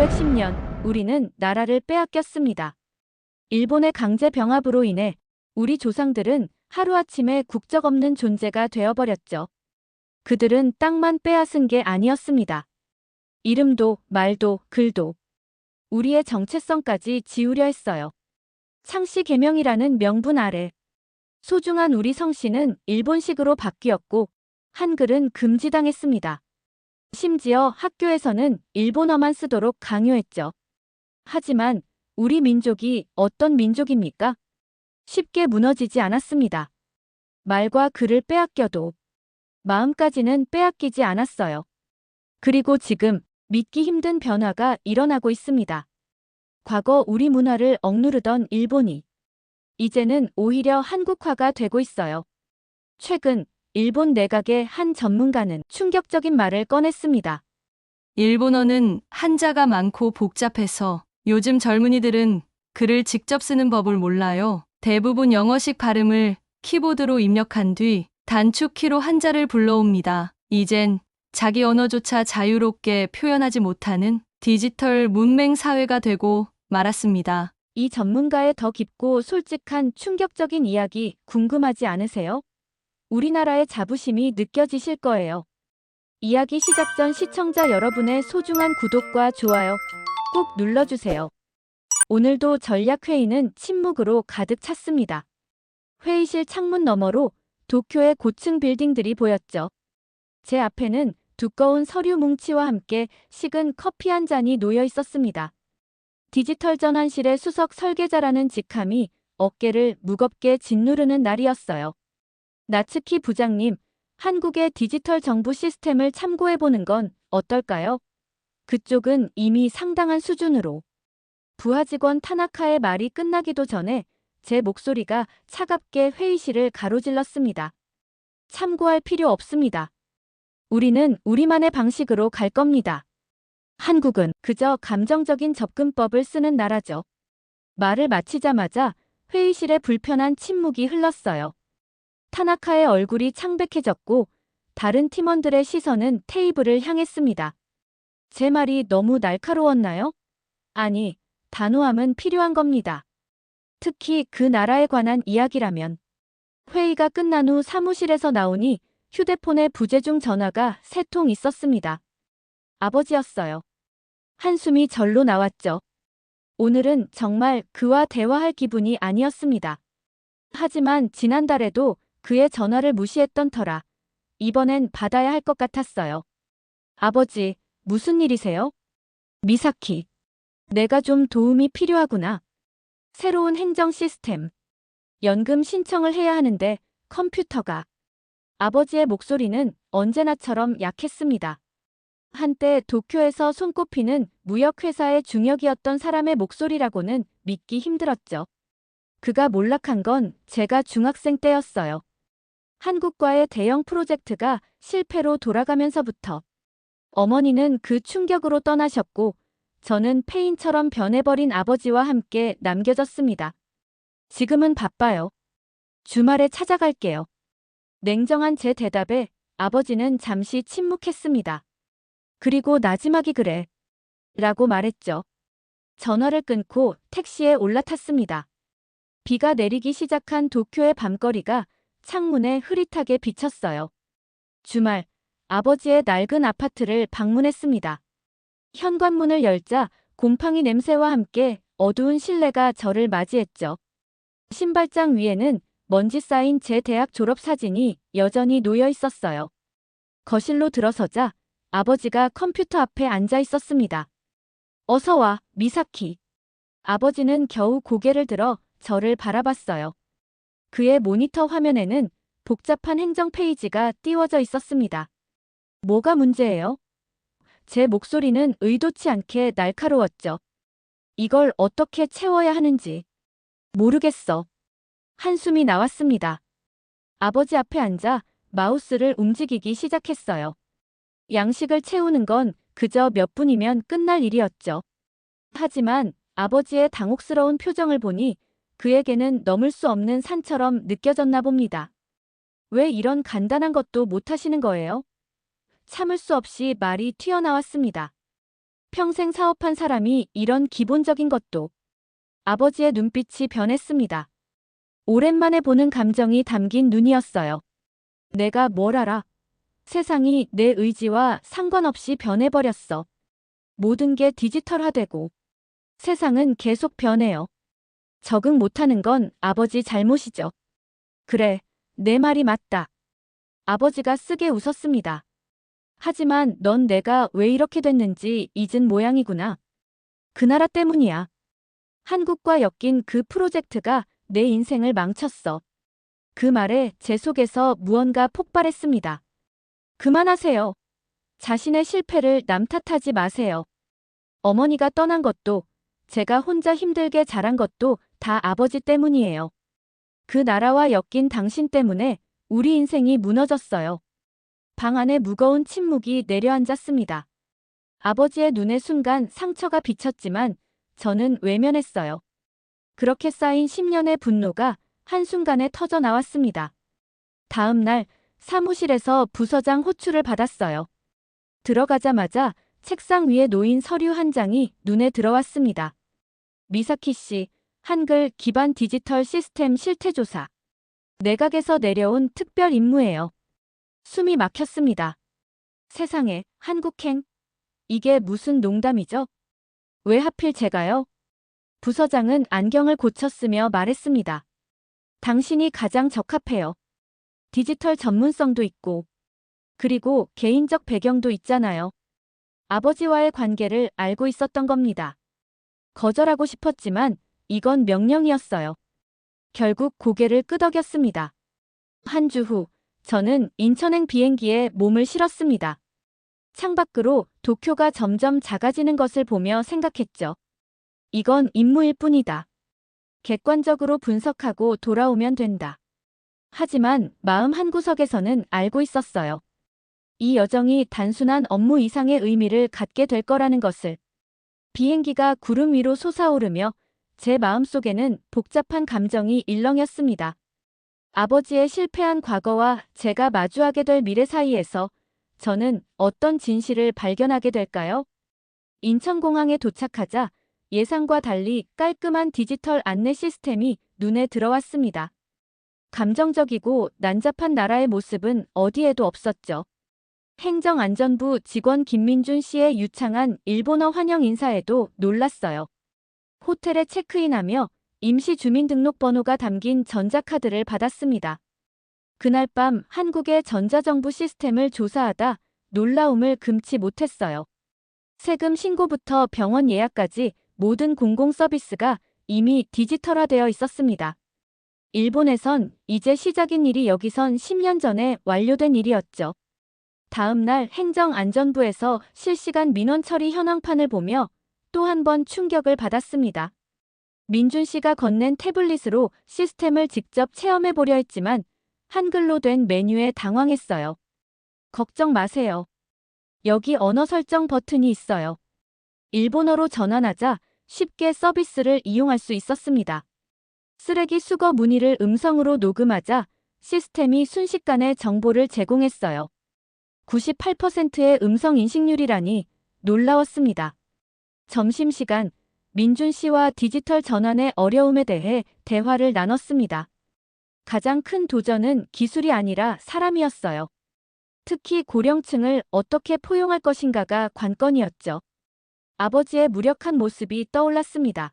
1910년 우리는 나라를 빼앗겼습니다. 일본의 강제 병합으로 인해 우리 조상들은 하루아침에 국적 없는 존재가 되어버렸죠. 그들은 땅만 빼앗은 게 아니었습니다. 이름도, 말도, 글도, 우리의 정체성까지 지우려 했어요. 창씨 계명이라는 명분 아래 소중한 우리 성씨는 일본식으로 바뀌었고 한글은 금지당했습니다. 심지어 학교에서는 일본어만 쓰도록 강요했죠. 하지만 우리 민족이 어떤 민족입니까? 쉽게 무너지지 않았습니다. 말과 글을 빼앗겨도 마음까지는 빼앗기지 않았어요. 그리고 지금 믿기 힘든 변화가 일어나고 있습니다. 과거 우리 문화를 억누르던 일본이 이제는 오히려 한국화가 되고 있어요. 최근 일본 내각의 한 전문가는 충격적인 말을 꺼냈습니다. 일본어는 한자가 많고 복잡해서 요즘 젊은이들은 글을 직접 쓰는 법을 몰라요. 대부분 영어식 발음을 키보드로 입력한 뒤 단축키로 한자를 불러옵니다. 이젠 자기 언어조차 자유롭게 표현하지 못하는 디지털 문맹 사회가 되고 말았습니다. 이 전문가의 더 깊고 솔직한 충격적인 이야기 궁금하지 않으세요? 우리나라의 자부심이 느껴지실 거예요. 이야기 시작 전 시청자 여러분의 소중한 구독과 좋아요 꼭 눌러주세요. 오늘도 전략회의는 침묵으로 가득 찼습니다. 회의실 창문 너머로 도쿄의 고층 빌딩들이 보였죠. 제 앞에는 두꺼운 서류 뭉치와 함께 식은 커피 한 잔이 놓여 있었습니다. 디지털 전환실의 수석 설계자라는 직함이 어깨를 무겁게 짓누르는 날이었어요. 나츠키 부장님, 한국의 디지털 정부 시스템을 참고해보는 건 어떨까요? 그쪽은 이미 상당한 수준으로. 부하 직원 타나카의 말이 끝나기도 전에 제 목소리가 차갑게 회의실을 가로질렀습니다. 참고할 필요 없습니다. 우리는 우리만의 방식으로 갈 겁니다. 한국은 그저 감정적인 접근법을 쓰는 나라죠. 말을 마치자마자 회의실에 불편한 침묵이 흘렀어요. 타나카의 얼굴이 창백해졌고 다른 팀원들의 시선은 테이블을 향했습니다. 제 말이 너무 날카로웠나요? 아니, 단호함은 필요한 겁니다. 특히 그 나라에 관한 이야기라면. 회의가 끝난 후 사무실에서 나오니 휴대폰에 부재중 전화가 3통 있었습니다. 아버지였어요. 한숨이 절로 나왔죠. 오늘은 정말 그와 대화할 기분이 아니었습니다. 하지만 지난달에도 그의 전화를 무시했던 터라 이번엔 받아야 할 것 같았어요. 아버지, 무슨 일이세요? 미사키. 내가 좀 도움이 필요하구나. 새로운 행정 시스템. 연금 신청을 해야 하는데 컴퓨터가. 아버지의 목소리는 언제나처럼 약했습니다. 한때 도쿄에서 손꼽히는 무역회사의 중역이었던 사람의 목소리라고는 믿기 힘들었죠. 그가 몰락한 건 제가 중학생 때였어요. 한국과의 대형 프로젝트가 실패로 돌아가면서부터 어머니는 그 충격으로 떠나셨고 저는 폐인처럼 변해버린 아버지와 함께 남겨졌습니다. 지금은 바빠요. 주말에 찾아갈게요. 냉정한 제 대답에 아버지는 잠시 침묵했습니다. 그리고 나지막이 그래. 라고 말했죠. 전화를 끊고 택시에 올라탔습니다. 비가 내리기 시작한 도쿄의 밤거리가 창문에 흐릿하게 비쳤어요. 주말, 아버지의 낡은 아파트를 방문했습니다. 현관문을 열자 곰팡이 냄새와 함께 어두운 실내가 저를 맞이했죠. 신발장 위에는 먼지 쌓인 제 대학 졸업 사진이 여전히 놓여 있었어요. 거실로 들어서자 아버지가 컴퓨터 앞에 앉아 있었습니다. 어서 와, 미사키. 아버지는 겨우 고개를 들어 저를 바라봤어요. 그의 모니터 화면에는 복잡한 행정 페이지가 띄워져 있었습니다. 뭐가 문제예요? 제 목소리는 의도치 않게 날카로웠죠. 이걸 어떻게 채워야 하는지 모르겠어. 한숨이 나왔습니다. 아버지 앞에 앉아 마우스를 움직이기 시작했어요. 양식을 채우는 건 그저 몇 분이면 끝날 일이었죠. 하지만 아버지의 당혹스러운 표정을 보니 그에게는 넘을 수 없는 산처럼 느껴졌나 봅니다. 왜 이런 간단한 것도 못하시는 거예요? 참을 수 없이 말이 튀어나왔습니다. 평생 사업한 사람이 이런 기본적인 것도. 아버지의 눈빛이 변했습니다. 오랜만에 보는 감정이 담긴 눈이었어요. 내가 뭘 알아? 세상이 내 의지와 상관없이 변해버렸어. 모든 게 디지털화되고 세상은 계속 변해요. 적응 못하는 건 아버지 잘못이죠. 그래, 내 말이 맞다. 아버지가 쓰게 웃었습니다. 하지만 넌 내가 왜 이렇게 됐는지 잊은 모양이구나. 그 나라 때문이야. 한국과 엮인 그 프로젝트가 내 인생을 망쳤어. 그 말에 제 속에서 무언가 폭발했습니다. 그만하세요. 자신의 실패를 남 탓하지 마세요. 어머니가 떠난 것도, 제가 혼자 힘들게 자란 것도 다 아버지 때문이에요. 그 나라와 엮인 당신 때문에 우리 인생이 무너졌어요. 방 안에 무거운 침묵이 내려앉았습니다. 아버지의 눈에 순간 상처가 비쳤지만 저는 외면했어요. 그렇게 쌓인 10년의 분노가 한순간에 터져 나왔습니다. 다음 날 사무실에서 부서장 호출을 받았어요. 들어가자마자 책상 위에 놓인 서류 한 장이 눈에 들어왔습니다. 미사키 씨, 한글 기반 디지털 시스템 실태조사. 내각에서 내려온 특별 임무예요. 숨이 막혔습니다. 세상에, 한국행? 이게 무슨 농담이죠? 왜 하필 제가요? 부서장은 안경을 고쳤으며 말했습니다. 당신이 가장 적합해요. 디지털 전문성도 있고, 그리고 개인적 배경도 있잖아요. 아버지와의 관계를 알고 있었던 겁니다. 거절하고 싶었지만 이건 명령이었어요. 결국 고개를 끄덕였습니다. 한 주 후, 저는 인천행 비행기에 몸을 실었습니다. 창밖으로 도쿄가 점점 작아지는 것을 보며 생각했죠. 이건 임무일 뿐이다. 객관적으로 분석하고 돌아오면 된다. 하지만 마음 한구석에서는 알고 있었어요. 이 여정이 단순한 업무 이상의 의미를 갖게 될 거라는 것을. 비행기가 구름 위로 솟아오르며 제 마음속에는 복잡한 감정이 일렁였습니다. 아버지의 실패한 과거와 제가 마주하게 될 미래 사이에서 저는 어떤 진실을 발견하게 될까요? 인천공항에 도착하자 예상과 달리 깔끔한 디지털 안내 시스템이 눈에 들어왔습니다. 감정적이고 난잡한 나라의 모습은 어디에도 없었죠. 행정안전부 직원 김민준 씨의 유창한 일본어 환영 인사에도 놀랐어요. 호텔에 체크인하며 임시 주민등록번호가 담긴 전자카드를 받았습니다. 그날 밤 한국의 전자정부 시스템을 조사하다 놀라움을 금치 못했어요. 세금 신고부터 병원 예약까지 모든 공공서비스가 이미 디지털화되어 있었습니다. 일본에선 이제 시작인 일이 여기선 10년 전에 완료된 일이었죠. 다음 날 행정안전부에서 실시간 민원 처리 현황판을 보며 또 한 번 충격을 받았습니다. 민준 씨가 건넨 태블릿으로 시스템을 직접 체험해 보려 했지만 한글로 된 메뉴에 당황했어요. 걱정 마세요. 여기 언어 설정 버튼이 있어요. 일본어로 전환하자 쉽게 서비스를 이용할 수 있었습니다. 쓰레기 수거 문의를 음성으로 녹음하자 시스템이 순식간에 정보를 제공했어요. 98%의 음성 인식률이라니 놀라웠습니다. 점심시간, 민준 씨와 디지털 전환의 어려움에 대해 대화를 나눴습니다. 가장 큰 도전은 기술이 아니라 사람이었어요. 특히 고령층을 어떻게 포용할 것인가가 관건이었죠. 아버지의 무력한 모습이 떠올랐습니다.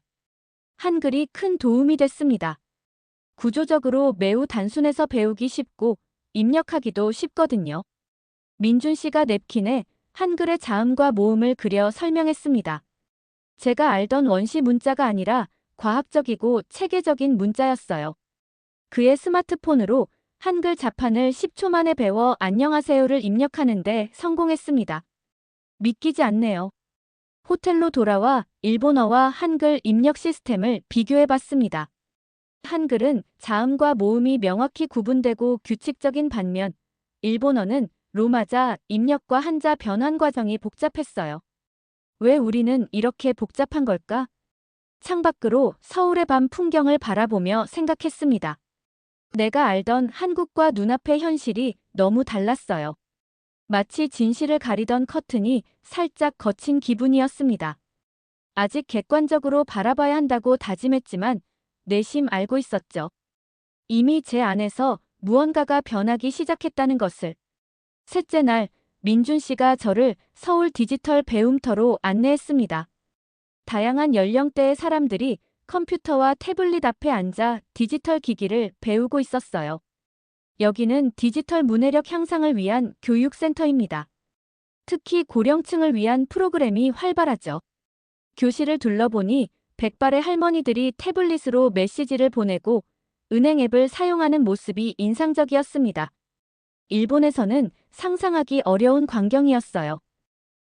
한글이 큰 도움이 됐습니다. 구조적으로 매우 단순해서 배우기 쉽고 입력하기도 쉽거든요. 민준 씨가 냅킨에 한글의 자음과 모음을 그려 설명했습니다. 제가 알던 원시 문자가 아니라 과학적이고 체계적인 문자였어요. 그의 스마트폰으로 한글 자판을 10초 만에 배워 안녕하세요를 입력하는데 성공했습니다. 믿기지 않네요. 호텔로 돌아와 일본어와 한글 입력 시스템을 비교해봤습니다. 한글은 자음과 모음이 명확히 구분되고 규칙적인 반면 일본어는 로마자, 입력과 한자 변환 과정이 복잡했어요. 왜 우리는 이렇게 복잡한 걸까? 창밖으로 서울의 밤 풍경을 바라보며 생각했습니다. 내가 알던 한국과 눈앞의 현실이 너무 달랐어요. 마치 진실을 가리던 커튼이 살짝 거친 기분이었습니다. 아직 객관적으로 바라봐야 한다고 다짐했지만 내심 알고 있었죠. 이미 제 안에서 무언가가 변하기 시작했다는 것을. 셋째 날, 민준 씨가 저를 서울 디지털 배움터로 안내했습니다. 다양한 연령대의 사람들이 컴퓨터와 태블릿 앞에 앉아 디지털 기기를 배우고 있었어요. 여기는 디지털 문해력 향상을 위한 교육센터입니다. 특히 고령층을 위한 프로그램이 활발하죠. 교실을 둘러보니 백발의 할머니들이 태블릿으로 메시지를 보내고 은행 앱을 사용하는 모습이 인상적이었습니다. 일본에서는 상상하기 어려운 광경이었어요.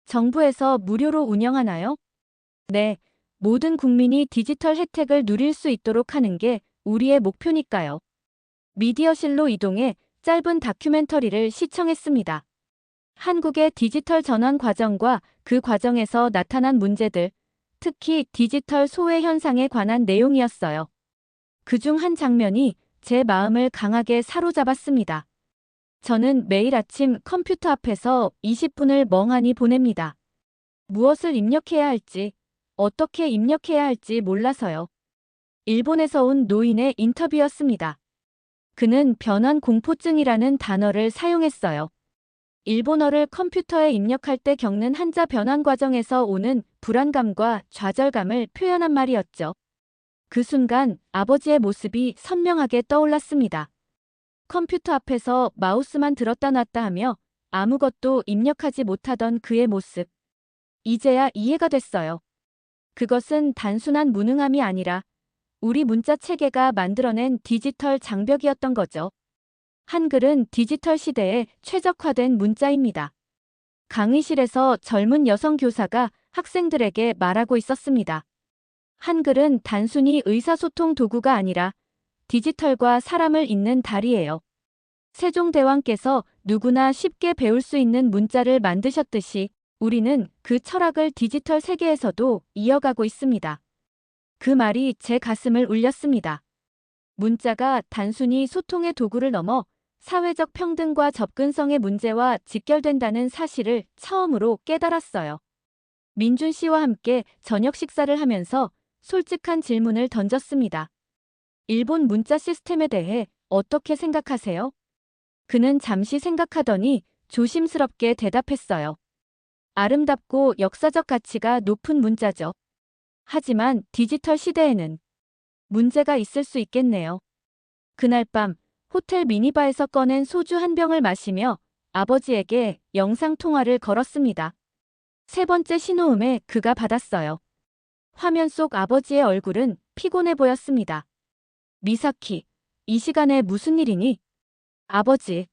정부에서 무료로 운영하나요? 네, 모든 국민이 디지털 혜택을 누릴 수 있도록 하는 게 우리의 목표니까요. 미디어실로 이동해 짧은 다큐멘터리를 시청했습니다. 한국의 디지털 전환 과정과 그 과정에서 나타난 문제들, 특히 디지털 소외 현상에 관한 내용이었어요. 그중 한 장면이 제 마음을 강하게 사로잡았습니다. 저는 매일 아침 컴퓨터 앞에서 20분을 멍하니 보냅니다. 무엇을 입력해야 할지, 어떻게 입력해야 할지 몰라서요. 일본에서 온 노인의 인터뷰였습니다. 그는 변환 공포증이라는 단어를 사용했어요. 일본어를 컴퓨터에 입력할 때 겪는 한자 변환 과정에서 오는 불안감과 좌절감을 표현한 말이었죠. 그 순간 아버지의 모습이 선명하게 떠올랐습니다. 컴퓨터 앞에서 마우스만 들었다 놨다 하며 아무것도 입력하지 못하던 그의 모습. 이제야 이해가 됐어요. 그것은 단순한 무능함이 아니라 우리 문자 체계가 만들어낸 디지털 장벽이었던 거죠. 한글은 디지털 시대에 최적화된 문자입니다. 강의실에서 젊은 여성 교사가 학생들에게 말하고 있었습니다. 한글은 단순히 의사소통 도구가 아니라 디지털과 사람을 잇는 다리예요. 세종대왕께서 누구나 쉽게 배울 수 있는 문자를 만드셨듯이 우리는 그 철학을 디지털 세계에서도 이어가고 있습니다. 그 말이 제 가슴을 울렸습니다. 문자가 단순히 소통의 도구를 넘어 사회적 평등과 접근성의 문제와 직결된다는 사실을 처음으로 깨달았어요. 민준 씨와 함께 저녁 식사를 하면서 솔직한 질문을 던졌습니다. 일본 문자 시스템에 대해 어떻게 생각하세요? 그는 잠시 생각하더니 조심스럽게 대답했어요. 아름답고 역사적 가치가 높은 문자죠. 하지만 디지털 시대에는 문제가 있을 수 있겠네요. 그날 밤 호텔 미니바에서 꺼낸 소주 한 병을 마시며 아버지에게 영상통화를 걸었습니다. 세 번째 신호음에 그가 받았어요. 화면 속 아버지의 얼굴은 피곤해 보였습니다. 미사키, 이 시간에 무슨 일이니? 아버지,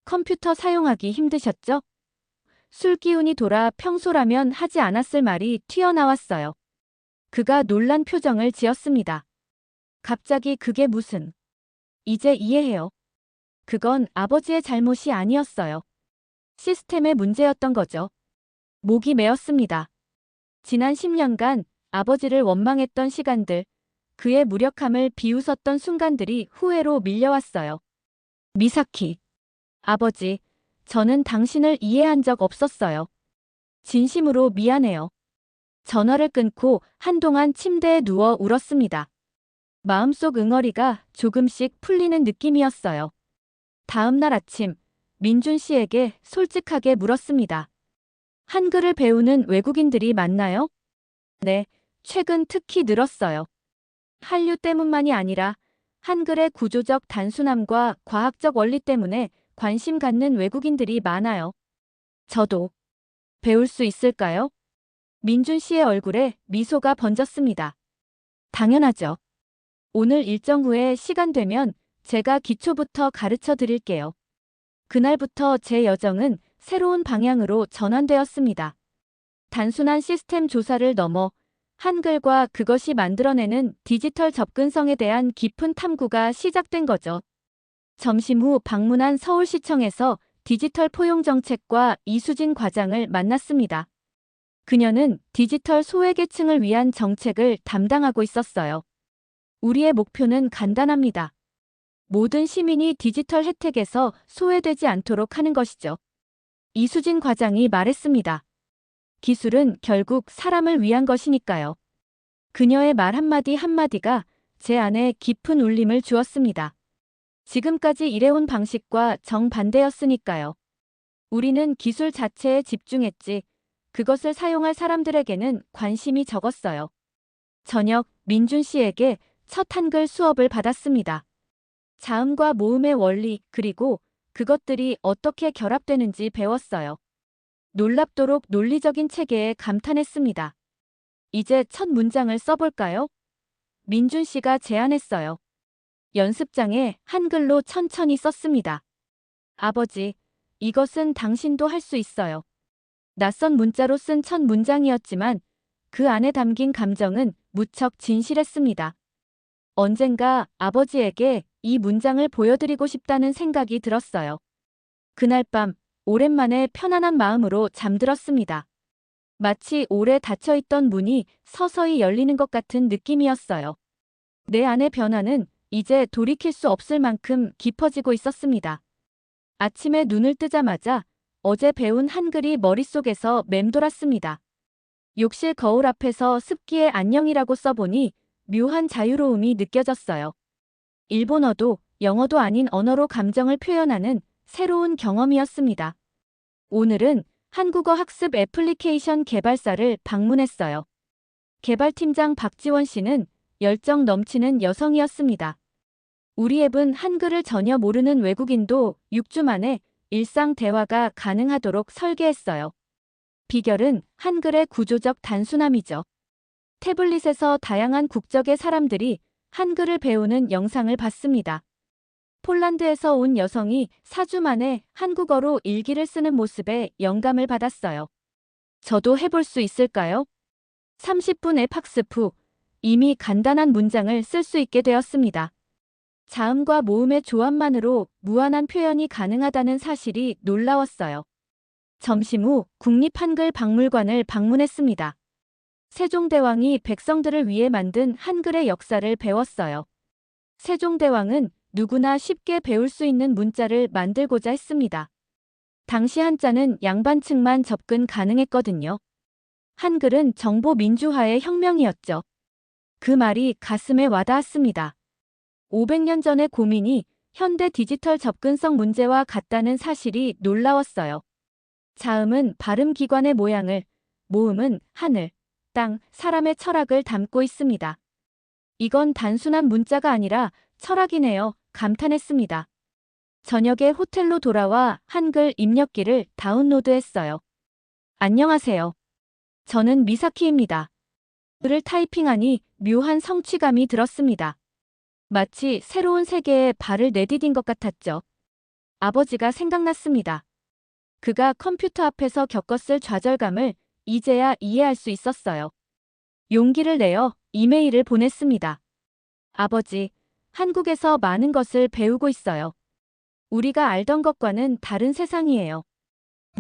컴퓨터 사용하기 힘드셨죠? 술 기운이 돌아 평소라면 하지 않았을 말이 튀어나왔어요. 그가 놀란 표정을 지었습니다. 갑자기 그게 무슨? 이제 이해해요. 그건 아버지의 잘못이 아니었어요. 시스템의 문제였던 거죠. 목이 메었습니다. 지난 10년간 아버지를 원망했던 시간들, 그의 무력함을 비웃었던 순간들이 후회로 밀려왔어요. 미사키, 아버지, 저는 당신을 이해한 적 없었어요. 진심으로 미안해요. 전화를 끊고 한동안 침대에 누워 울었습니다. 마음속 응어리가 조금씩 풀리는 느낌이었어요. 다음 날 아침, 민준 씨에게 솔직하게 물었습니다. 한글을 배우는 외국인들이 많나요? 네, 최근 특히 늘었어요. 한류 때문만이 아니라 한글의 구조적 단순함과 과학적 원리 때문에 관심 갖는 외국인들이 많아요. 저도 배울 수 있을까요? 민준 씨의 얼굴에 미소가 번졌습니다. 당연하죠. 오늘 일정 후에 시간 되면 제가 기초부터 가르쳐 드릴게요. 그날부터 제 여정은 새로운 방향으로 전환되었습니다. 단순한 시스템 조사를 넘어 한글과 그것이 만들어내는 디지털 접근성에 대한 깊은 탐구가 시작된 거죠. 점심 후 방문한 서울시청에서 디지털 포용 정책과 이수진 과장을 만났습니다. 그녀는 디지털 소외계층을 위한 정책을 담당하고 있었어요. 우리의 목표는 간단합니다. 모든 시민이 디지털 혜택에서 소외되지 않도록 하는 것이죠. 이수진 과장이 말했습니다. 기술은 결국 사람을 위한 것이니까요. 그녀의 말 한마디 한마디가 제 안에 깊은 울림을 주었습니다. 지금까지 일해온 방식과 정반대였으니까요. 우리는 기술 자체에 집중했지, 그것을 사용할 사람들에게는 관심이 적었어요. 저녁, 민준 씨에게 첫 한글 수업을 받았습니다. 자음과 모음의 원리, 그리고 그것들이 어떻게 결합되는지 배웠어요. 놀랍도록 논리적인 체계에 감탄했습니다. 이제 첫 문장을 써볼까요? 민준 씨가 제안했어요. 연습장에 한글로 천천히 썼습니다. 아버지, 이것은 당신도 할 수 있어요. 낯선 문자로 쓴 첫 문장이었지만 그 안에 담긴 감정은 무척 진실했습니다. 언젠가 아버지에게 이 문장을 보여드리고 싶다는 생각이 들었어요. 그날 밤, 오랜만에 편안한 마음으로 잠들었습니다. 마치 오래 닫혀있던 문이 서서히 열리는 것 같은 느낌이었어요. 내 안의 변화는 이제 돌이킬 수 없을 만큼 깊어지고 있었습니다. 아침에 눈을 뜨자마자 어제 배운 한글이 머릿속에서 맴돌았습니다. 욕실 거울 앞에서 습기에 안녕이라고 써보니 묘한 자유로움이 느껴졌어요. 일본어도 영어도 아닌 언어로 감정을 표현하는 새로운 경험이었습니다. 오늘은 한국어 학습 애플리케이션 개발사를 방문했어요. 개발팀장 박지원 씨는 열정 넘치는 여성이었습니다. 우리 앱은 한글을 전혀 모르는 외국인도 6주 만에 일상 대화가 가능하도록 설계했어요. 비결은 한글의 구조적 단순함이죠. 태블릿에서 다양한 국적의 사람들이 한글을 배우는 영상을 봤습니다. 폴란드에서 온 여성이 4주 만에 한국어로 일기를 쓰는 모습에 영감을 받았어요. 저도 해볼 수 있을까요? 30분 앱 학습 후 이미 간단한 문장을 쓸 수 있게 되었습니다. 자음과 모음의 조합만으로 무한한 표현이 가능하다는 사실이 놀라웠어요. 점심 후 국립한글박물관을 방문했습니다. 세종대왕이 백성들을 위해 만든 한글의 역사를 배웠어요. 세종대왕은 누구나 쉽게 배울 수 있는 문자를 만들고자 했습니다. 당시 한자는 양반층만 접근 가능했거든요. 한글은 정보 민주화의 혁명이었죠. 그 말이 가슴에 와닿았습니다. 500년 전의 고민이 현대 디지털 접근성 문제와 같다는 사실이 놀라웠어요. 자음은 발음기관의 모양을, 모음은 하늘, 땅, 사람의 철학을 담고 있습니다. 이건 단순한 문자가 아니라 철학이네요. 감탄했습니다. 저녁에 호텔로 돌아와 한글 입력기를 다운로드했어요. 안녕하세요. 저는 미사키입니다. 글을 타이핑하니 묘한 성취감이 들었습니다. 마치 새로운 세계에 발을 내디딘 것 같았죠. 아버지가 생각났습니다. 그가 컴퓨터 앞에서 겪었을 좌절감을 이제야 이해할 수 있었어요. 용기를 내어 이메일을 보냈습니다. 아버지, 한국에서 많은 것을 배우고 있어요. 우리가 알던 것과는 다른 세상이에요.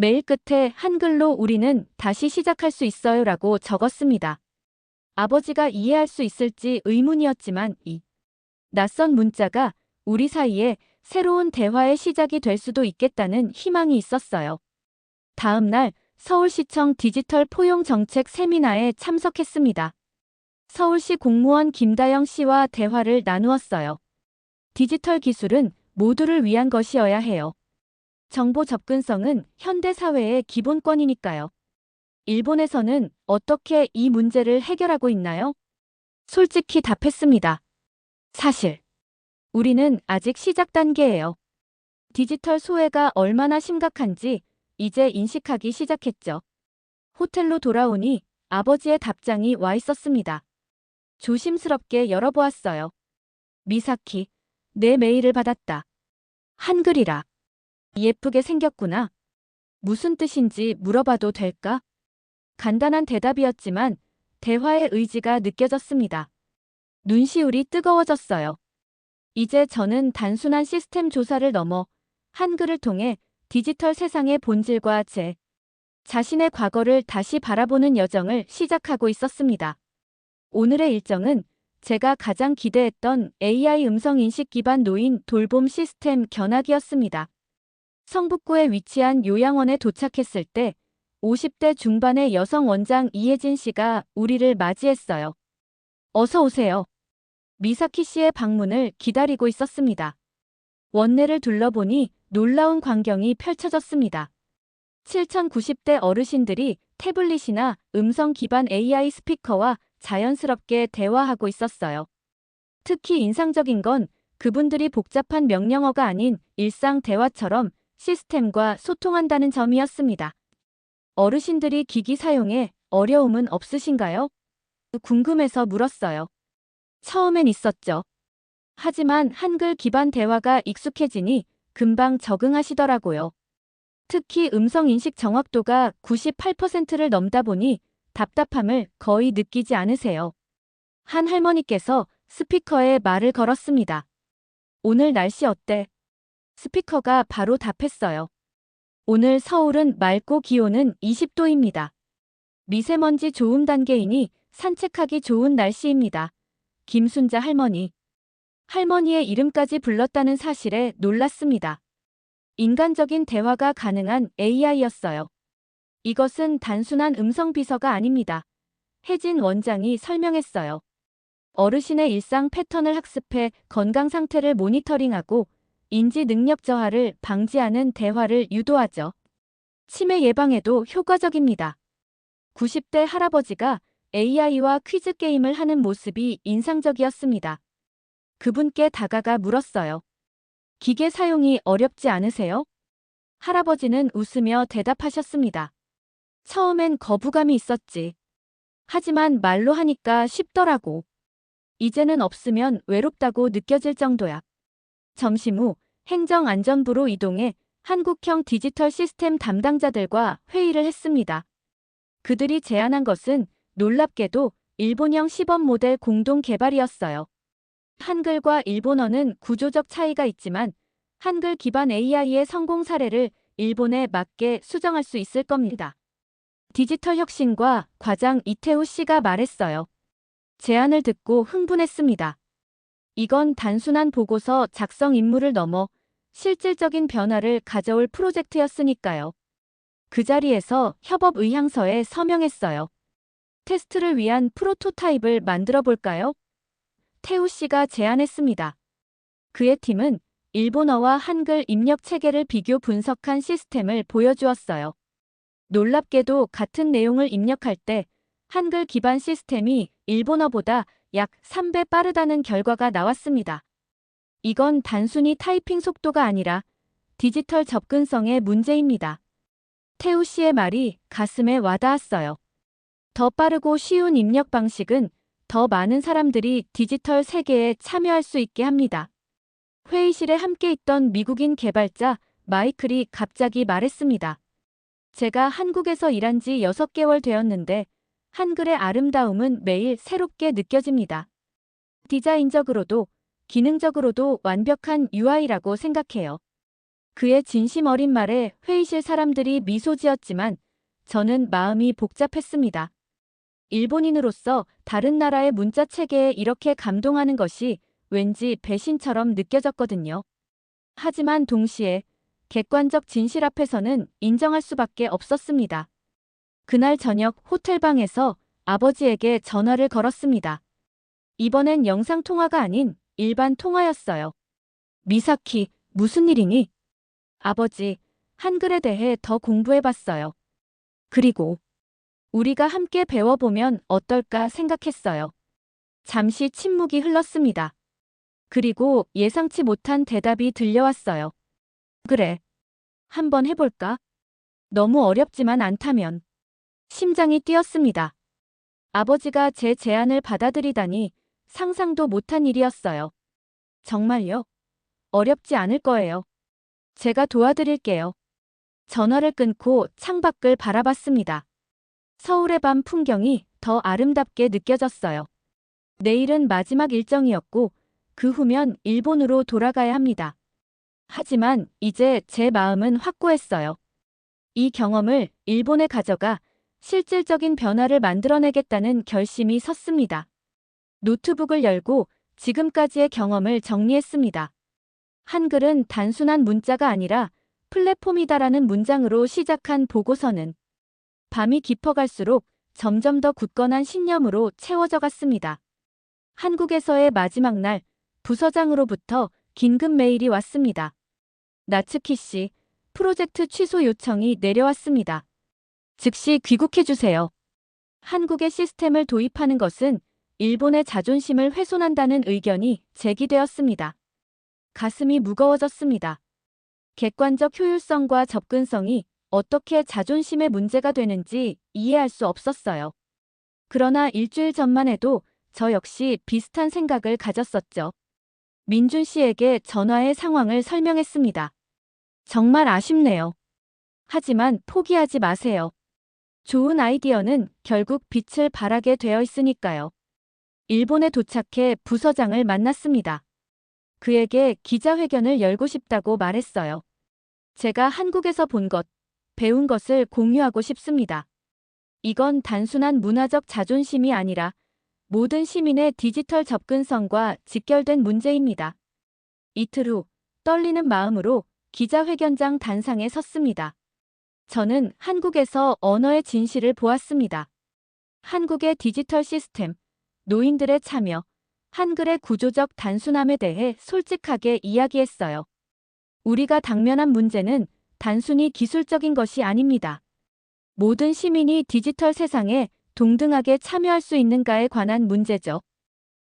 메일 끝에 한글로 우리는 다시 시작할 수 있어요 라고 적었습니다. 아버지가 이해할 수 있을지 의문이었지만 이 낯선 문자가 우리 사이에 새로운 대화의 시작이 될 수도 있겠다는 희망이 있었어요. 다음 날 서울시청 디지털 포용 정책 세미나에 참석했습니다. 서울시 공무원 김다영 씨와 대화를 나누었어요. 디지털 기술은 모두를 위한 것이어야 해요. 정보 접근성은 현대 사회의 기본권이니까요. 일본에서는 어떻게 이 문제를 해결하고 있나요? 솔직히 답했습니다. 사실, 우리는 아직 시작 단계예요. 디지털 소외가 얼마나 심각한지 이제 인식하기 시작했죠. 호텔로 돌아오니 아버지의 답장이 와 있었습니다. 조심스럽게 열어보았어요. 미사키, 내 메일을 받았다. 한글이라. 예쁘게 생겼구나. 무슨 뜻인지 물어봐도 될까? 간단한 대답이었지만 대화의 의지가 느껴졌습니다. 눈시울이 뜨거워졌어요. 이제 저는 단순한 시스템 조사를 넘어 한글을 통해 디지털 세상의 본질과 제 자신의 과거를 다시 바라보는 여정을 시작하고 있었습니다. 오늘의 일정은 제가 가장 기대했던 AI 음성 인식 기반 노인 돌봄 시스템 견학이었습니다. 성북구에 위치한 요양원에 도착했을 때 50대 중반의 여성 원장 이혜진 씨가 우리를 맞이했어요. 어서 오세요. 미사키 씨의 방문을 기다리고 있었습니다. 원내를 둘러보니 놀라운 광경이 펼쳐졌습니다. 7,090대 어르신들이 태블릿이나 음성 기반 AI 스피커와 자연스럽게 대화하고 있었어요. 특히 인상적인 건 그분들이 복잡한 명령어가 아닌 일상 대화처럼 시스템과 소통한다는 점이었습니다. 어르신들이 기기 사용에 어려움은 없으신가요? 궁금해서 물었어요. 처음엔 있었죠. 하지만 한글 기반 대화가 익숙해지니 금방 적응하시더라고요. 특히 음성 인식 정확도가 98%를 넘다 보니 답답함을 거의 느끼지 않으세요. 한 할머니께서 스피커에 말을 걸었습니다. 오늘 날씨 어때? 스피커가 바로 답했어요. 오늘 서울은 맑고 기온은 20도입니다. 미세먼지 좋음 단계이니 산책하기 좋은 날씨입니다. 김순자 할머니. 할머니의 이름까지 불렀다는 사실에 놀랐습니다. 인간적인 대화가 가능한 AI였어요. 이것은 단순한 음성 비서가 아닙니다. 혜진 원장이 설명했어요. 어르신의 일상 패턴을 학습해 건강 상태를 모니터링하고 인지 능력 저하를 방지하는 대화를 유도하죠. 치매 예방에도 효과적입니다. 90대 할아버지가 AI와 퀴즈 게임을 하는 모습이 인상적이었습니다. 그분께 다가가 물었어요. 기계 사용이 어렵지 않으세요? 할아버지는 웃으며 대답하셨습니다. 처음엔 거부감이 있었지. 하지만 말로 하니까 쉽더라고. 이제는 없으면 외롭다고 느껴질 정도야. 점심 후 행정안전부로 이동해 한국형 디지털 시스템 담당자들과 회의를 했습니다. 그들이 제안한 것은 놀랍게도 일본형 시범 모델 공동 개발이었어요. 한글과 일본어는 구조적 차이가 있지만 한글 기반 AI의 성공 사례를 일본에 맞게 수정할 수 있을 겁니다. 디지털 혁신과 과장 이태우 씨가 말했어요. 제안을 듣고 흥분했습니다. 이건 단순한 보고서 작성 임무를 넘어 실질적인 변화를 가져올 프로젝트였으니까요. 그 자리에서 협업 의향서에 서명했어요. 테스트를 위한 프로토타입을 만들어 볼까요? 태우 씨가 제안했습니다. 그의 팀은 일본어와 한글 입력 체계를 비교 분석한 시스템을 보여주었어요. 놀랍게도 같은 내용을 입력할 때 한글 기반 시스템이 일본어보다 약 3배 빠르다는 결과가 나왔습니다. 이건 단순히 타이핑 속도가 아니라 디지털 접근성의 문제입니다. 태우 씨의 말이 가슴에 와닿았어요. 더 빠르고 쉬운 입력 방식은 더 많은 사람들이 디지털 세계에 참여할 수 있게 합니다. 회의실에 함께 있던 미국인 개발자 마이클이 갑자기 말했습니다. 제가 한국에서 일한 지 6개월 되었는데 한글의 아름다움은 매일 새롭게 느껴집니다. 디자인적으로도 기능적으로도 완벽한 UI라고 생각해요. 그의 진심 어린 말에 회의실 사람들이 미소 지었지만 저는 마음이 복잡했습니다. 일본인으로서 다른 나라의 문자 체계에 이렇게 감동하는 것이 왠지 배신처럼 느껴졌거든요. 하지만 동시에 객관적 진실 앞에서는 인정할 수밖에 없었습니다. 그날 저녁 호텔방에서 아버지에게 전화를 걸었습니다. 이번엔 영상통화가 아닌 일반 통화였어요. 미사키, 무슨 일이니? 아버지, 한글에 대해 더 공부해봤어요. 그리고 우리가 함께 배워보면 어떨까 생각했어요. 잠시 침묵이 흘렀습니다. 그리고 예상치 못한 대답이 들려왔어요. 그래. 한번 해볼까? 너무 어렵지만 않다면. 심장이 뛰었습니다. 아버지가 제 제안을 받아들이다니 상상도 못한 일이었어요. 정말요? 어렵지 않을 거예요. 제가 도와드릴게요. 전화를 끊고 창밖을 바라봤습니다. 서울의 밤 풍경이 더 아름답게 느껴졌어요. 내일은 마지막 일정이었고 그 후면 일본으로 돌아가야 합니다. 하지만 이제 제 마음은 확고했어요. 이 경험을 일본에 가져가 실질적인 변화를 만들어내겠다는 결심이 섰습니다. 노트북을 열고 지금까지의 경험을 정리했습니다. 한글은 단순한 문자가 아니라 플랫폼이다라는 문장으로 시작한 보고서는 밤이 깊어갈수록 점점 더 굳건한 신념으로 채워져 갔습니다. 한국에서의 마지막 날, 부서장으로부터 긴급 메일이 왔습니다. 나츠키 씨, 프로젝트 취소 요청이 내려왔습니다. 즉시 귀국해주세요. 한국의 시스템을 도입하는 것은 일본의 자존심을 훼손한다는 의견이 제기되었습니다. 가슴이 무거워졌습니다. 객관적 효율성과 접근성이 어떻게 자존심의 문제가 되는지 이해할 수 없었어요. 그러나 일주일 전만 해도 저 역시 비슷한 생각을 가졌었죠. 민준 씨에게 전화해 상황을 설명했습니다. 정말 아쉽네요. 하지만 포기하지 마세요. 좋은 아이디어는 결국 빛을 발하게 되어 있으니까요. 일본에 도착해 부서장을 만났습니다. 그에게 기자회견을 열고 싶다고 말했어요. 제가 한국에서 본 것, 배운 것을 공유하고 싶습니다. 이건 단순한 문화적 자존심이 아니라 모든 시민의 디지털 접근성과 직결된 문제입니다. 이틀 후 떨리는 마음으로 기자회견장 단상에 섰습니다. 저는 한국에서 언어의 진실을 보았습니다. 한국의 디지털 시스템, 노인들의 참여, 한글의 구조적 단순함에 대해 솔직하게 이야기했어요. 우리가 당면한 문제는 단순히 기술적인 것이 아닙니다. 모든 시민이 디지털 세상에 동등하게 참여할 수 있는가에 관한 문제죠.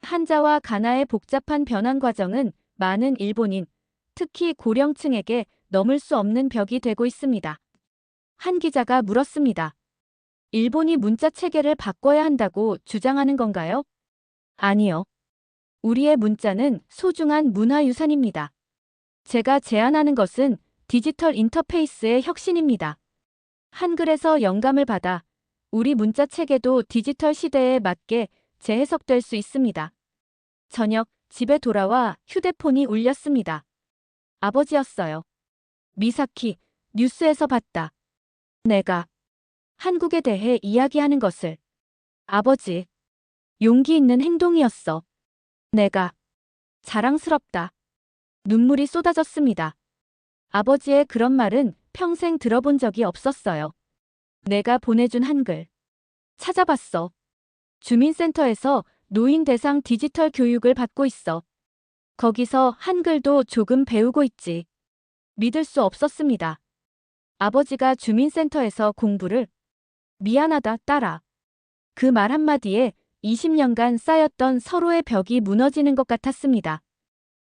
한자와 가나의 복잡한 변환 과정은 많은 일본인, 특히 고령층에게 넘을 수 없는 벽이 되고 있습니다. 한 기자가 물었습니다. 일본이 문자 체계를 바꿔야 한다고 주장하는 건가요? 아니요. 우리의 문자는 소중한 문화유산입니다. 제가 제안하는 것은 디지털 인터페이스의 혁신입니다. 한글에서 영감을 받아 우리 문자 체계도 디지털 시대에 맞게 재해석될 수 있습니다. 저녁 집에 돌아와 휴대폰이 울렸습니다. 아버지였어요. 미사키, 뉴스에서 봤다. 내가 한국에 대해 이야기하는 것을. 아버지, 용기 있는 행동이었어. 내가 자랑스럽다. 눈물이 쏟아졌습니다. 아버지의 그런 말은 평생 들어본 적이 없었어요. 내가 보내준 한글. 찾아봤어. 주민센터에서 노인 대상 디지털 교육을 받고 있어. 거기서 한글도 조금 배우고 있지. 믿을 수 없었습니다. 아버지가 주민센터에서 공부를. 미안하다, 딸아. 그 말 한마디에 20년간 쌓였던 서로의 벽이 무너지는 것 같았습니다.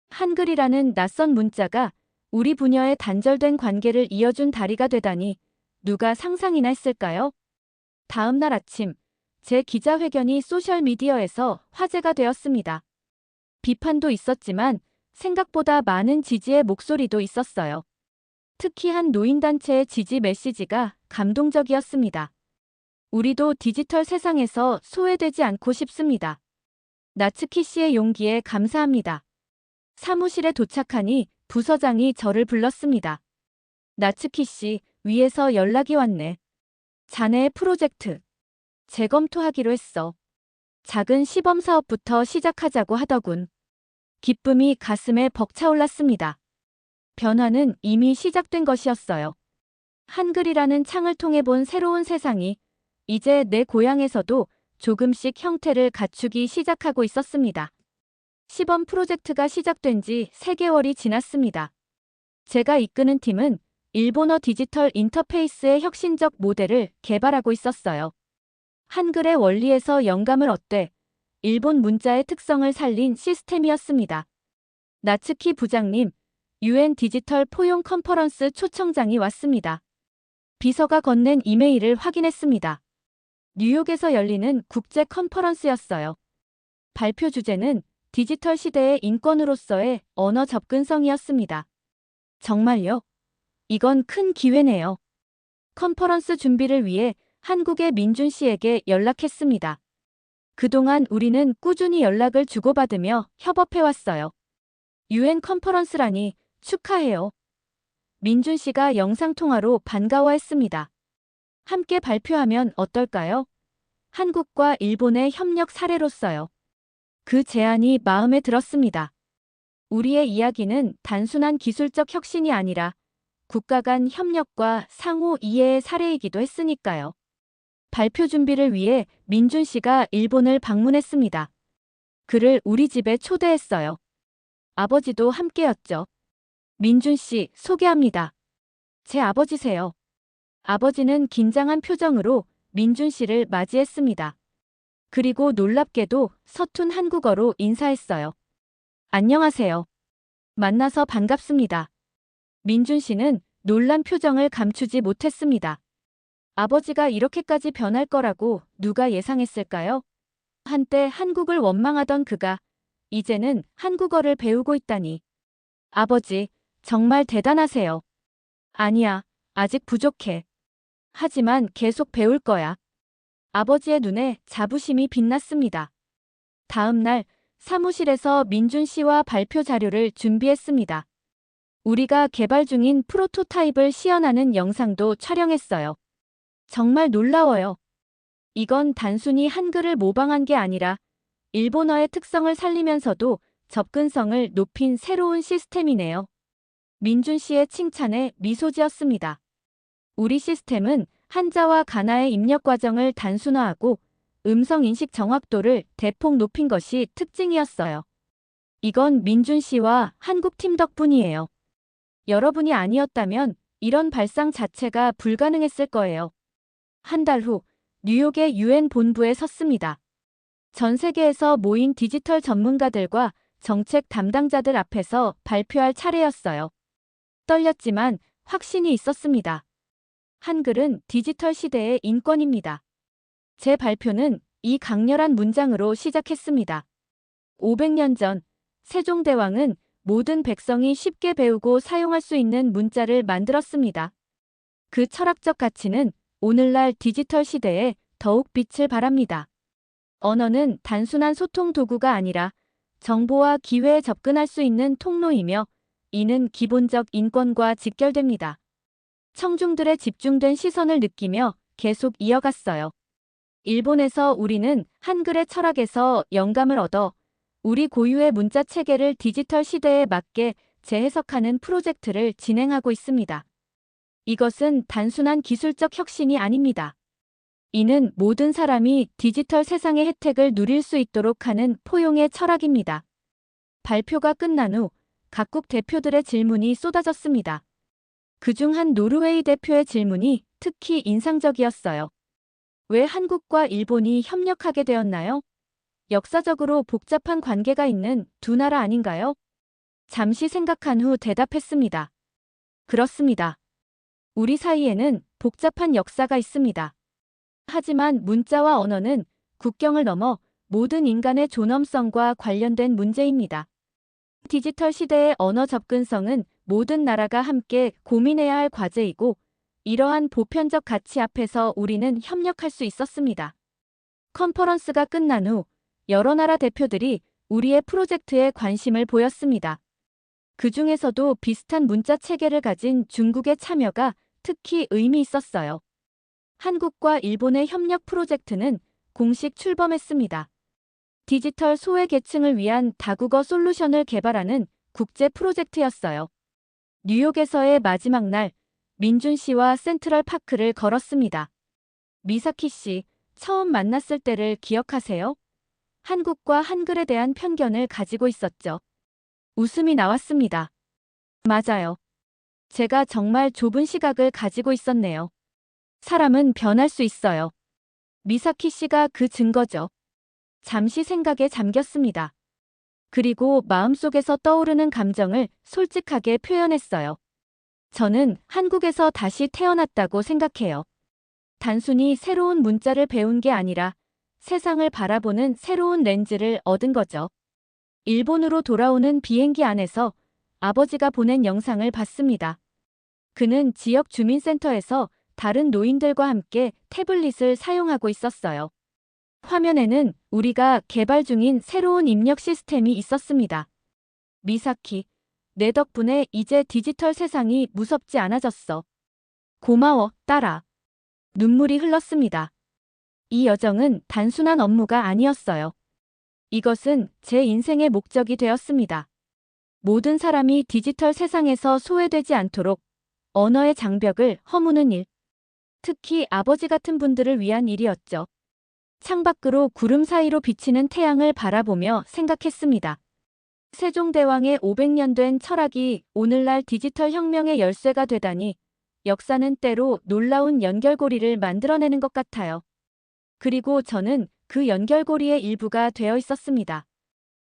한글이라는 낯선 문자가 우리 부녀의 단절된 관계를 이어준 다리가 되다니 누가 상상이나 했을까요? 다음 날 아침, 제 기자회견이 소셜미디어에서 화제가 되었습니다. 비판도 있었지만 생각보다 많은 지지의 목소리도 있었어요. 특히 한 노인단체의 지지 메시지가 감동적이었습니다. 우리도 디지털 세상에서 소외되지 않고 싶습니다. 나츠키 씨의 용기에 감사합니다. 사무실에 도착하니 부서장이 저를 불렀습니다. 나츠키 씨, 위에서 연락이 왔네. 자네의 프로젝트 재검토하기로 했어. 작은 시범 사업부터 시작하자고 하더군. 기쁨이 가슴에 벅차올랐습니다. 변화는 이미 시작된 것이었어요. 한글이라는 창을 통해 본 새로운 세상이 이제 내 고향에서도 조금씩 형태를 갖추기 시작하고 있었습니다. 시범 프로젝트가 시작된 지 3개월이 지났습니다. 제가 이끄는 팀은 일본어 디지털 인터페이스의 혁신적 모델을 개발하고 있었어요. 한글의 원리에서 영감을 얻되 일본 문자의 특성을 살린 시스템이었습니다. 나츠키 부장님, UN 디지털 포용 컨퍼런스 초청장이 왔습니다. 비서가 건넨 이메일을 확인했습니다. 뉴욕에서 열리는 국제 컨퍼런스였어요. 발표 주제는 디지털 시대의 인권으로서의 언어 접근성이었습니다. 정말요? 이건 큰 기회네요. 컨퍼런스 준비를 위해 한국의 민준 씨에게 연락했습니다. 그동안 우리는 꾸준히 연락을 주고받으며 협업해왔어요. UN 컨퍼런스라니 축하해요. 민준 씨가 영상통화로 반가워했습니다. 함께 발표하면 어떨까요? 한국과 일본의 협력 사례로서요. 그 제안이 마음에 들었습니다. 우리의 이야기는 단순한 기술적 혁신이 아니라 국가 간 협력과 상호 이해의 사례이기도 했으니까요. 발표 준비를 위해 민준 씨가 일본을 방문했습니다. 그를 우리 집에 초대했어요. 아버지도 함께였죠. 민준 씨, 소개합니다. 제 아버지세요. 아버지는 긴장한 표정으로 민준 씨를 맞이했습니다. 그리고 놀랍게도 서툰 한국어로 인사했어요. 안녕하세요. 만나서 반갑습니다. 민준 씨는 놀란 표정을 감추지 못했습니다. 아버지가 이렇게까지 변할 거라고 누가 예상했을까요? 한때 한국을 원망하던 그가 이제는 한국어를 배우고 있다니. 아버지, 정말 대단하세요. 아니야, 아직 부족해. 하지만 계속 배울 거야. 아버지의 눈에 자부심이 빛났습니다. 다음 날 사무실에서 민준 씨와 발표 자료를 준비했습니다. 우리가 개발 중인 프로토타입을 시연하는 영상도 촬영했어요. 정말 놀라워요. 이건 단순히 한글을 모방한 게 아니라 일본어의 특성을 살리면서도 접근성을 높인 새로운 시스템이네요. 민준 씨의 칭찬에 미소 지었습니다. 우리 시스템은 한자와 가나의 입력 과정을 단순화하고 음성 인식 정확도를 대폭 높인 것이 특징이었어요. 이건 민준 씨와 한국 팀 덕분이에요. 여러분이 아니었다면 이런 발상 자체가 불가능했을 거예요. 한 달 후 뉴욕의 유엔 본부에 섰습니다. 전 세계에서 모인 디지털 전문가들과 정책 담당자들 앞에서 발표할 차례였어요. 떨렸지만 확신이 있었습니다. 한글은 디지털 시대의 인권입니다. 제 발표는 이 강렬한 문장으로 시작했습니다. 500년 전 세종대왕은 모든 백성이 쉽게 배우고 사용할 수 있는 문자를 만들었습니다. 그 철학적 가치는 오늘날 디지털 시대에 더욱 빛을 발합니다. 언어는 단순한 소통 도구가 아니라 정보와 기회에 접근할 수 있는 통로이며 이는 기본적 인권과 직결됩니다. 청중들의 집중된 시선을 느끼며 계속 이어갔어요. 일본에서 우리는 한글의 철학에서 영감을 얻어 우리 고유의 문자 체계를 디지털 시대에 맞게 재해석하는 프로젝트를 진행하고 있습니다. 이것은 단순한 기술적 혁신이 아닙니다. 이는 모든 사람이 디지털 세상의 혜택을 누릴 수 있도록 하는 포용의 철학입니다. 발표가 끝난 후 각국 대표들의 질문이 쏟아졌습니다. 그중 한 노르웨이 대표의 질문이 특히 인상적이었어요. 왜 한국과 일본이 협력하게 되었나요? 역사적으로 복잡한 관계가 있는 두 나라 아닌가요? 잠시 생각한 후 대답했습니다. 그렇습니다. 우리 사이에는 복잡한 역사가 있습니다. 하지만 문자와 언어는 국경을 넘어 모든 인간의 존엄성과 관련된 문제입니다. 디지털 시대의 언어 접근성은 모든 나라가 함께 고민해야 할 과제이고 이러한 보편적 가치 앞에서 우리는 협력할 수 있었습니다. 컨퍼런스가 끝난 후 여러 나라 대표들이 우리의 프로젝트에 관심을 보였습니다. 그 중에서도 비슷한 문자 체계를 가진 중국의 참여가 특히 의미 있었어요. 한국과 일본의 협력 프로젝트는 공식 출범했습니다. 디지털 소외 계층을 위한 다국어 솔루션을 개발하는 국제 프로젝트였어요. 뉴욕에서의 마지막 날, 민준 씨와 센트럴 파크를 걸었습니다. 미사키 씨, 처음 만났을 때를 기억하세요? 한국과 한글에 대한 편견을 가지고 있었죠. 웃음이 나왔습니다. 맞아요. 제가 정말 좁은 시각을 가지고 있었네요. 사람은 변할 수 있어요. 미사키 씨가 그 증거죠. 잠시 생각에 잠겼습니다. 그리고 마음속에서 떠오르는 감정을 솔직하게 표현했어요. 저는 한국에서 다시 태어났다고 생각해요. 단순히 새로운 문자를 배운 게 아니라 세상을 바라보는 새로운 렌즈를 얻은 거죠. 일본으로 돌아오는 비행기 안에서 아버지가 보낸 영상을 봤습니다. 그는 지역 주민센터에서 다른 노인들과 함께 태블릿을 사용하고 있었어요. 화면에는 우리가 개발 중인 새로운 입력 시스템이 있었습니다. 미사키, 내 덕분에 이제 디지털 세상이 무섭지 않아졌어. 고마워, 딸아. 눈물이 흘렀습니다. 이 여정은 단순한 업무가 아니었어요. 이것은 제 인생의 목적이 되었습니다. 모든 사람이 디지털 세상에서 소외되지 않도록 언어의 장벽을 허무는 일. 특히 아버지 같은 분들을 위한 일이었죠. 창밖으로 구름 사이로 비치는 태양을 바라보며 생각했습니다. 세종대왕의 500년 된 철학이 오늘날 디지털 혁명의 열쇠가 되다니 역사는 때로 놀라운 연결고리를 만들어내는 것 같아요. 그리고 저는 그 연결고리의 일부가 되어 있었습니다.